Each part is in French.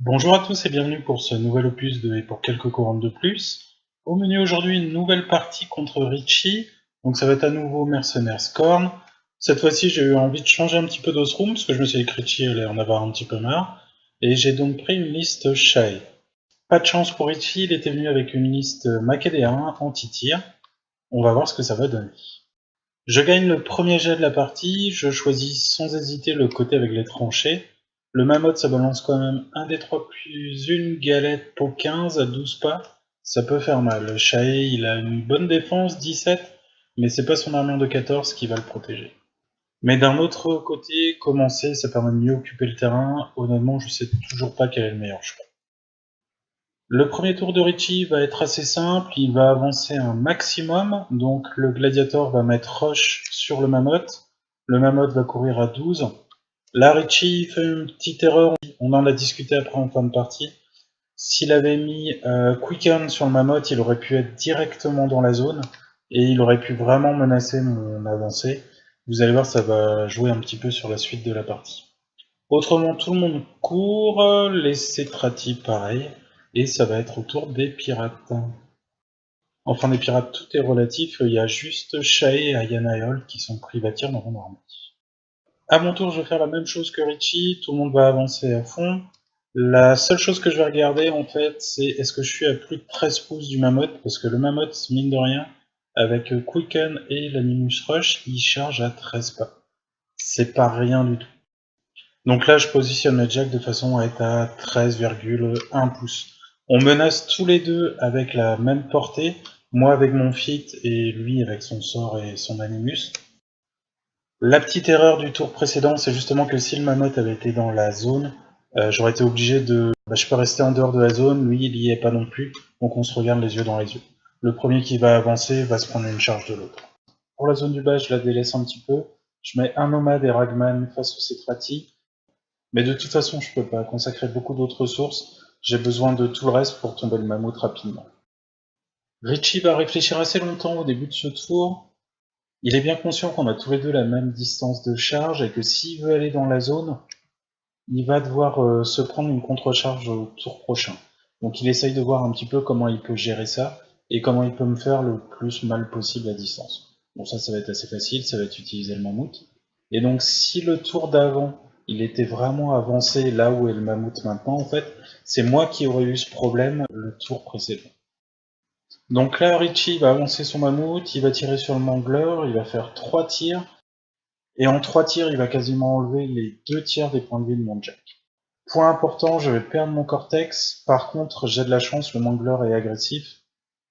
Bonjour à tous et bienvenue pour ce nouvel opus de Et pour quelques couronnes de plus. Au menu aujourd'hui, une nouvelle partie contre Richie, donc ça va être à nouveau Mercenaires Scorn. Cette fois-ci, j'ai eu envie de changer un petit peu d'Osroom, parce que je me suis dit que Richie allait en avoir un petit peu marre, et j'ai donc pris une liste Shy. Pas de chance pour Richie, il était venu avec une liste Macédéen, anti-tir. On va voir ce que ça va donner. Je gagne le premier jet de la partie, je choisis sans hésiter le côté avec les tranchées. Le Mammoth, ça balance quand même un des 3 plus une galette pour 15 à 12 pas. Ça peut faire mal. Le Shae, il a une bonne défense, 17, mais c'est pas son armure de 14 qui va le protéger. Mais d'un autre côté, commencer, ça permet de mieux occuper le terrain. Honnêtement, je sais toujours pas quel est le meilleur choix. Le premier tour de Richie va être assez simple, il va avancer un maximum, donc le gladiator va mettre Rush sur le Mammoth va courir à 12. Là, Richie fait une petite erreur, on en a discuté après en fin de partie. S'il avait mis Quicken sur le Mammoth, il aurait pu être directement dans la zone, et il aurait pu vraiment menacer mon avancée. Vous allez voir, ça va jouer un petit peu sur la suite de la partie. Autrement, tout le monde court, les Cetrati pareil, et ça va être au tour des pirates. Enfin, des pirates, tout est relatif, il y a juste Shae et Ayanaeol qui sont privatifs dans mon armée. À mon tour, je vais faire la même chose que Richie, tout le monde va avancer à fond. La seule chose que je vais regarder, en fait, c'est est-ce que je suis à plus de 13 pouces du Mammoth, parce que le Mammoth, mine de rien, avec Quicken et l'Animus Rush, il charge à 13 pas. C'est pas rien du tout. Donc là, je positionne le jack de façon à être à 13,1 pouces. On menace tous les deux avec la même portée, moi avec mon fit et lui avec son sort et son animus. La petite erreur du tour précédent, c'est justement que si le mammoth avait été dans la zone, j'aurais été obligé de... je peux rester en dehors de la zone, lui il y est pas non plus, donc on se regarde les yeux dans les yeux. Le premier qui va avancer va se prendre une charge de l'autre. Pour la zone du bas, je la délaisse un petit peu. Je mets un nomade et Ragman face au Cetrati. Mais de toute façon, je peux pas consacrer beaucoup d'autres ressources. J'ai besoin de tout le reste pour tomber le mammouth rapidement. Richie va réfléchir assez longtemps au début de ce tour. Il est bien conscient qu'on a tous les deux la même distance de charge et que s'il veut aller dans la zone, il va devoir se prendre une contre-charge au tour prochain. Donc il essaye de voir un petit peu comment il peut gérer ça et comment il peut me faire le plus mal possible à distance. Bon, ça va être assez facile, ça va être utiliser le mammouth. Et donc si le tour d'avant, il était vraiment avancé là où est le mammouth maintenant, en fait, c'est moi qui aurais eu ce problème le tour précédent. Donc là, Richie va avancer son mammouth, il va tirer sur le mangler, il va faire 3 tirs, et en 3 tirs, il va quasiment enlever les 2 tiers des points de vie de mon jack. Point important, je vais perdre mon cortex. Par contre, j'ai de la chance, le mangler est agressif.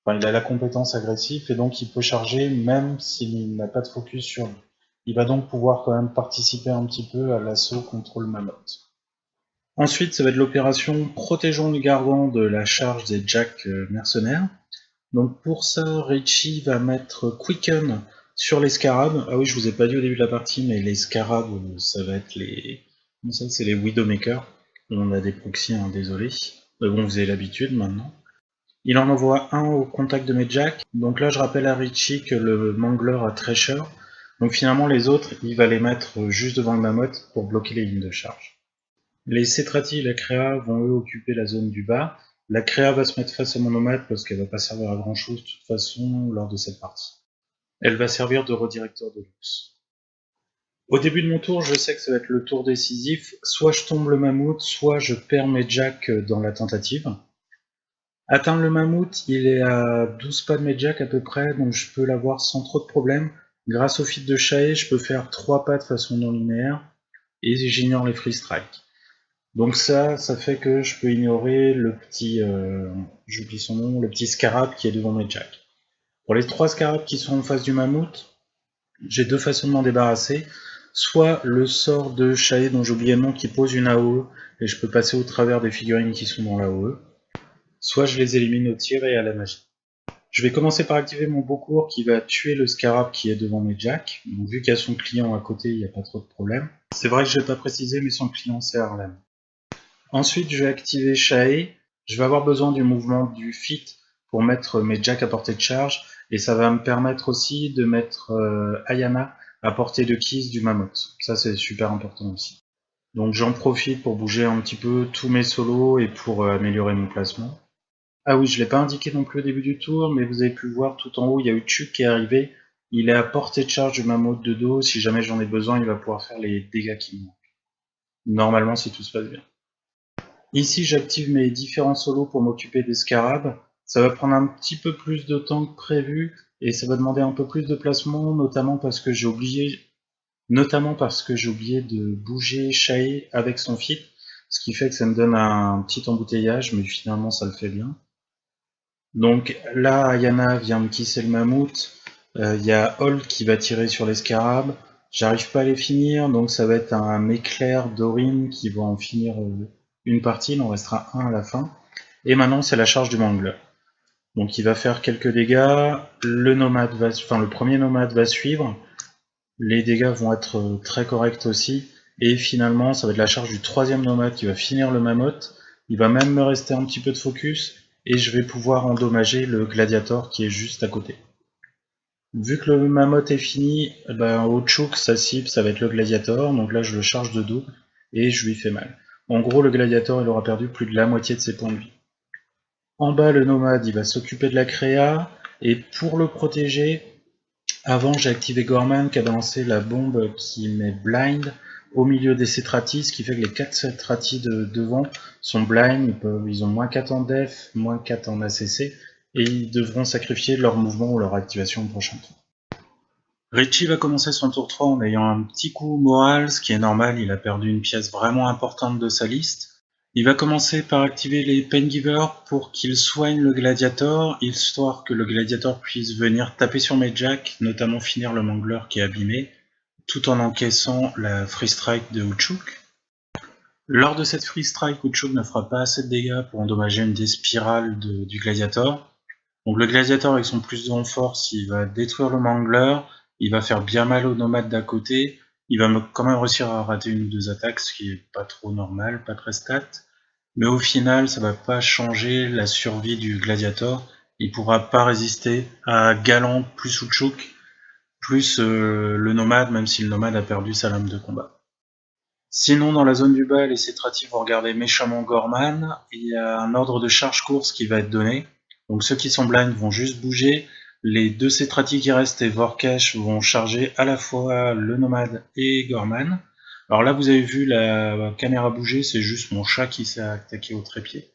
Enfin, il a la compétence agressive et donc il peut charger même s'il n'a pas de focus sur lui. Il va donc pouvoir quand même participer un petit peu à l'assaut contre le mammoth. Ensuite, ça va être l'opération Protégeons le gargant de la charge des jacks mercenaires. Donc pour ça, Richie va mettre Quicken sur les scarabs. Ah oui, je vous ai pas dit au début de la partie, mais les scarabs, ça va être les... Comment ça, c'est les Widowmakers. On a des proxys, hein, désolé. Mais bon, vous avez l'habitude maintenant. Il en envoie un au contact de mes jacks. Donc là, je rappelle à Richie que le mangler a Treasure. Donc finalement, les autres, il va les mettre juste devant le mammoth pour bloquer les lignes de charge. Les Cetrati et la Créa vont eux occuper la zone du bas. La Créa va se mettre face à mon nomade parce qu'elle va pas servir à grand chose de toute façon lors de cette partie. Elle va servir de redirecteur de luxe. Au début de mon tour, je sais que ça va être le tour décisif. Soit je tombe le mammouth, soit je perds mes jacks dans la tentative. Atteindre le mammouth, il est à 12 pas de mes jacks à peu près, donc je peux l'avoir sans trop de problèmes. Grâce au feat de Shae, je peux faire 3 pas de façon non linéaire, et j'ignore les free strikes. Donc ça fait que je peux ignorer le petit, j'oublie son nom, le petit scarab qui est devant mes jacks. Pour les 3 scarabs qui sont en face du mammouth, j'ai 2 façons de m'en débarrasser. Soit le sort de Shae dont j'ai oublié le nom qui pose une AOE, et je peux passer au travers des figurines qui sont dans l'AOE. Soit je les élimine au tir et à la magie. Je vais commencer par activer mon Beaucourt qui va tuer le scarab qui est devant mes jacks. Donc, vu qu'il y a son client à côté, il n'y a pas trop de problème. C'est vrai que je n'ai pas précisé, mais son client c'est Harlem. Ensuite, je vais activer Shae. Je vais avoir besoin du mouvement du fit pour mettre mes jacks à portée de charge. Et ça va me permettre aussi de mettre Ayana à portée de kiss du mammoth. Ça, c'est super important aussi. Donc j'en profite pour bouger un petit peu tous mes solos et pour améliorer mon placement. Ah oui, je ne l'ai pas indiqué non plus au début du tour, mais vous avez pu voir tout en haut, il y a Uchu qui est arrivé. Il est à portée de charge du Mammouth de dos. Si jamais j'en ai besoin, il va pouvoir faire les dégâts qui me manquent. Normalement, si tout se passe bien. Ici, j'active mes différents solos pour m'occuper des scarabs. Ça va prendre un petit peu plus de temps que prévu et ça va demander un peu plus de placement, notamment parce que j'ai oublié de bouger Shae avec son fit, ce qui fait que ça me donne un petit embouteillage, mais finalement ça le fait bien. Donc là, Ayana vient me kisser le mammouth, il y a Hol qui va tirer sur les scarabs, j'arrive pas à les finir, donc ça va être un éclair d'Orin qui va en finir une partie, il en restera un à la fin. Et maintenant c'est la charge du mangler. Donc il va faire quelques dégâts, le premier nomade va suivre, les dégâts vont être très corrects aussi, et finalement ça va être la charge du troisième nomade qui va finir le mammoth, il va même me rester un petit peu de focus, et je vais pouvoir endommager le gladiator qui est juste à côté. Vu que le mammoth est fini, au chouk sa cible ça va être le gladiator, donc là je le charge de double, et je lui fais mal. En gros le gladiator il aura perdu plus de la moitié de ses points de vie. En bas le nomade il va s'occuper de la créa, et pour le protéger, avant, j'ai activé Gorman qui a balancé la bombe qui met blind au milieu des Cetrati, ce qui fait que les 4 Cetrati de devant sont blind, ils ont moins 4 en def, moins 4 en ACC, et ils devront sacrifier leur mouvement ou leur activation au prochain tour. Richie va commencer son tour 3 en ayant un petit coup moral, ce qui est normal, il a perdu une pièce vraiment importante de sa liste. Il va commencer par activer les Paingivers pour qu'il soigne le Gladiator, histoire que le Gladiator puisse venir taper sur mes jacks, notamment finir le Mangler qui est abîmé, tout en encaissant la Free Strike de Uchuk. Lors de cette Free Strike, Uchuk ne fera pas assez de dégâts pour endommager une des spirales du Gladiator. Donc le Gladiator avec son plus de force, il va détruire le Mangler, il va faire bien mal au nomade d'à côté, il va quand même réussir à rater une ou deux attaques, ce qui est pas trop normal, pas très stat. Mais au final, ça va pas changer la survie du Gladiator. Il pourra pas résister à Galant plus Uchuk, plus le nomade, même si le nomade a perdu sa lame de combat. Sinon, dans la zone du bas, les Cetrati vont regarder méchamment Gorman. Il y a un ordre de charge course qui va être donné. Donc ceux qui sont blind vont juste bouger. Les deux Cetrati qui restent et Vorkash vont charger à la fois le nomade et Gorman. Alors là, vous avez vu la caméra bouger, c'est juste mon chat qui s'est attaqué au trépied.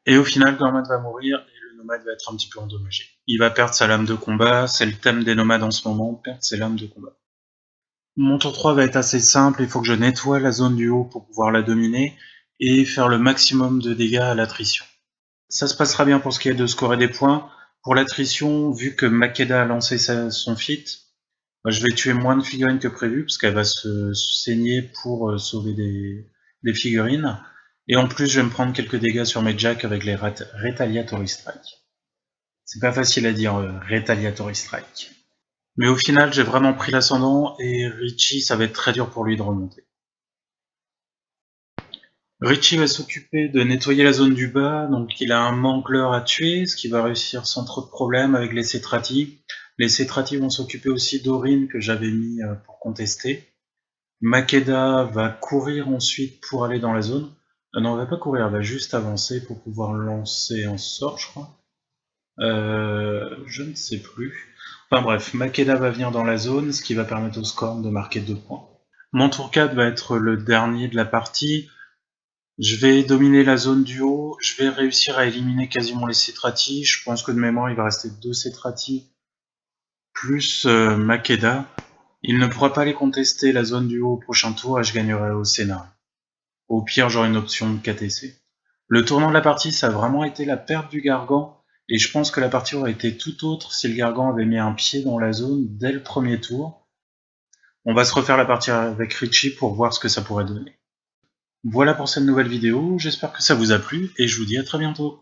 Et au final, Gorman va mourir et le nomade va être un petit peu endommagé. Il va perdre sa lame de combat, c'est le thème des nomades en ce moment, perdre ses lames de combat. Mon tour 3 va être assez simple, il faut que je nettoie la zone du haut pour pouvoir la dominer et faire le maximum de dégâts à l'attrition. Ça se passera bien pour ce qui est de scorer des points. Pour l'attrition, vu que Makeda a lancé son feat, je vais tuer moins de figurines que prévu, parce qu'elle va se saigner pour sauver des figurines. Et en plus, je vais me prendre quelques dégâts sur mes jacks avec les Retaliatory Strike. C'est pas facile à dire, Retaliatory Strike. Mais au final, j'ai vraiment pris l'ascendant, et Richie, ça va être très dur pour lui de remonter. Richie va s'occuper de nettoyer la zone du bas, donc il a un Mangler à tuer, ce qui va réussir sans trop de problèmes avec les Cetrati. Les Cetrati vont s'occuper aussi d'Orin que j'avais mis pour contester. Makeda va courir ensuite pour aller dans la zone. Non, elle va pas courir, elle va juste avancer pour pouvoir lancer un sort, je crois. Je ne sais plus. Enfin bref, Makeda va venir dans la zone, ce qui va permettre au Scorn de marquer 2 points. Mon tour 4 va être le dernier de la partie. Je vais dominer la zone du haut, je vais réussir à éliminer quasiment les Cetrati. Je pense que de mémoire, il va rester 2 Cetrati plus Makeda. Il ne pourra pas les contester la zone du haut au prochain tour et je gagnerai au scénario. Au pire, j'aurai une option de KTC. Le tournant de la partie, ça a vraiment été la perte du Gargan, et je pense que la partie aurait été tout autre si le Gargan avait mis un pied dans la zone dès le premier tour. On va se refaire la partie avec Richie pour voir ce que ça pourrait donner. Voilà pour cette nouvelle vidéo, j'espère que ça vous a plu, et je vous dis à très bientôt.